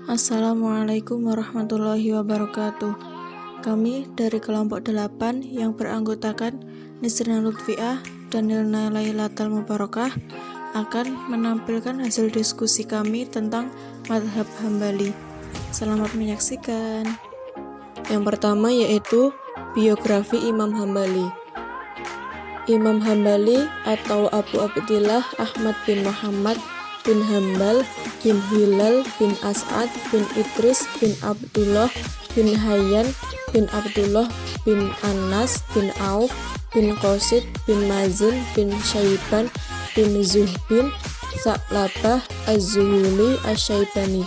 Assalamualaikum warahmatullahi wabarakatuh. Kami dari kelompok 8 yang beranggotakan Nisrina Lutfiah dan Nilna Lailatul Mubarakah akan menampilkan hasil diskusi kami tentang madhab Hambali. Selamat menyaksikan. Yang pertama yaitu biografi Imam Hambali. Imam Hambali atau Abu Abdillah Ahmad bin Muhammad bin Hambal bin Hilal bin As'ad bin Idris bin Abdullah bin Hayyan bin Abdullah bin Anas bin Auf bin Qasid bin Mazin bin Syaiban bin Zuhbin Sa'labah Az-Zuhuli Asy-Syaibani,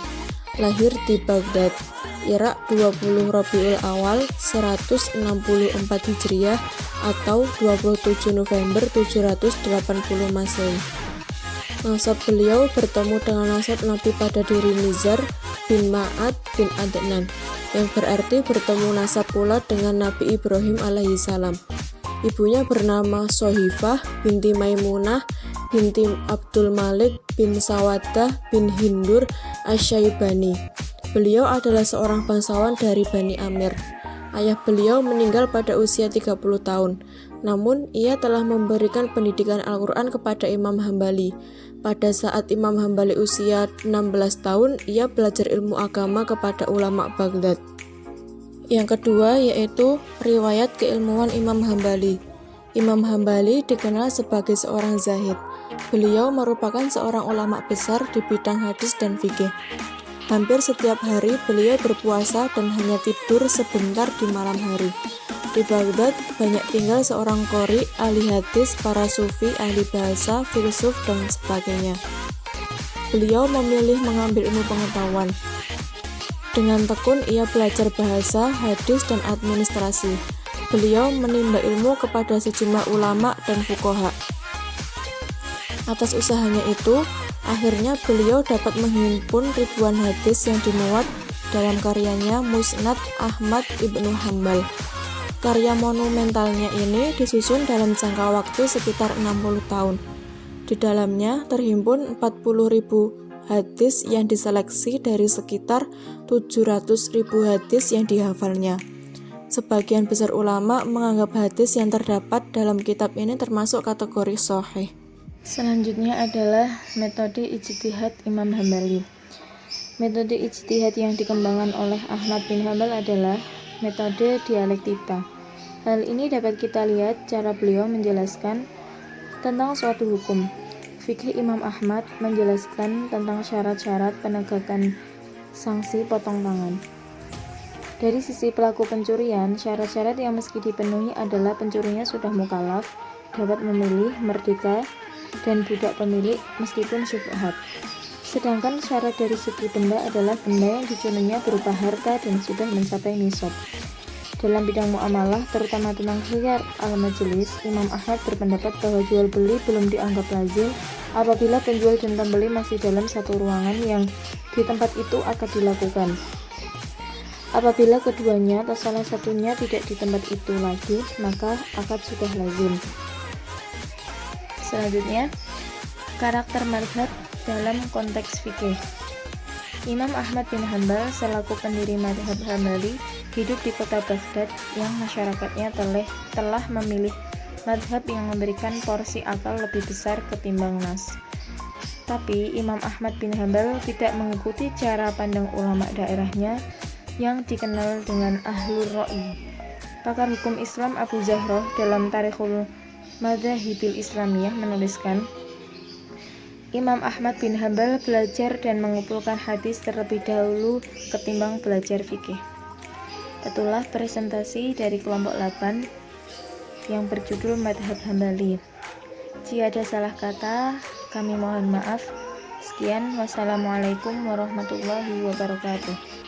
lahir di Baghdad, Irak 20 Rabiul Awal 164 Hijriah atau 27 November 780 Masehi. Nasab beliau bertemu dengan nasab Nabi pada diri Nizar bin Ma'ad bin Adnan, yang berarti bertemu nasab pula dengan Nabi Ibrahim alaihissalam. Ibunya bernama Sohifah binti Maimunah binti Abdul Malik bin Sawadah bin Hindur Asy-Syaibani. Beliau adalah seorang bangsawan dari Bani Amir. Ayah beliau meninggal pada usia 30 tahun. Namun, ia telah memberikan pendidikan Al-Quran kepada Imam Hambali. Pada saat Imam Hambali usia 16 tahun, ia belajar ilmu agama kepada ulama Baghdad. Yang kedua yaitu riwayat keilmuan Imam Hambali. Imam Hambali dikenal sebagai seorang zahid. Beliau merupakan seorang ulama besar di bidang hadis dan fikih. Hampir setiap hari beliau berpuasa dan hanya tidur sebentar di malam hari. Di Baghdad banyak tinggal seorang qori, ahli hadis, para sufi, ahli bahasa, filsuf, dan sebagainya. Beliau memilih mengambil ilmu pengetahuan. Dengan tekun ia belajar bahasa, hadis, dan administrasi. Beliau menimba ilmu kepada sejumlah ulama dan fuqaha. Atas usahanya itu, akhirnya beliau dapat menghimpun ribuan hadis yang dimuat dalam karyanya Musnad Ahmad ibnu Hambal. Karya monumentalnya ini disusun dalam jangka waktu sekitar 60 tahun. Di dalamnya terhimpun 40.000 hadis yang diseleksi dari sekitar 700.000 hadis yang dihafalnya. Sebagian besar ulama menganggap hadis yang terdapat dalam kitab ini termasuk kategori sahih. Selanjutnya adalah metode ijtihad Imam Hambali. Metode ijtihad yang dikembangkan oleh Ahmad bin Hambal adalah metode dialektika. Hal ini dapat kita lihat cara beliau menjelaskan tentang suatu hukum. Fikih Imam Ahmad menjelaskan tentang syarat-syarat penegakan sanksi potong tangan. Dari sisi pelaku pencurian, syarat-syarat yang meski dipenuhi adalah pencurinya sudah mukallaf, dapat memilih, merdeka, dan budak pemilik meskipun syubhat. Sedangkan syarat dari segi benda adalah benda yang dicurinya berupa harta dan sudah mencapai nisab. Dalam bidang muamalah, terutama tentang khiyar al-majlis, Imam Ahmad berpendapat bahwa jual beli belum dianggap lazim apabila penjual dan pembeli masih dalam satu ruangan yang di tempat itu akad dilakukan. Apabila keduanya atau salah satunya tidak di tempat itu lagi, maka akad sudah lazim. Selanjutnya, karakter madhab dalam konteks fikih. Imam Ahmad bin Hambal selaku pendiri madhab Hambali hidup di kota Baghdad yang masyarakatnya telah memilih madhab yang memberikan porsi akal lebih besar ketimbang nas. Tapi Imam Ahmad bin Hambal tidak mengikuti cara pandang ulama daerahnya yang dikenal dengan ahlur ra'i. Pakar hukum Islam Abu Zahroh dalam Tarikhul Madzahibil Islamiyah menuliskan, Imam Ahmad bin Hambal belajar dan mengumpulkan hadis terlebih dahulu ketimbang belajar fikih. Itulah presentasi dari kelompok 8 yang berjudul Madhab Hambali. Jika ada salah kata, kami mohon maaf. Sekian, wassalamualaikum warahmatullahi wabarakatuh.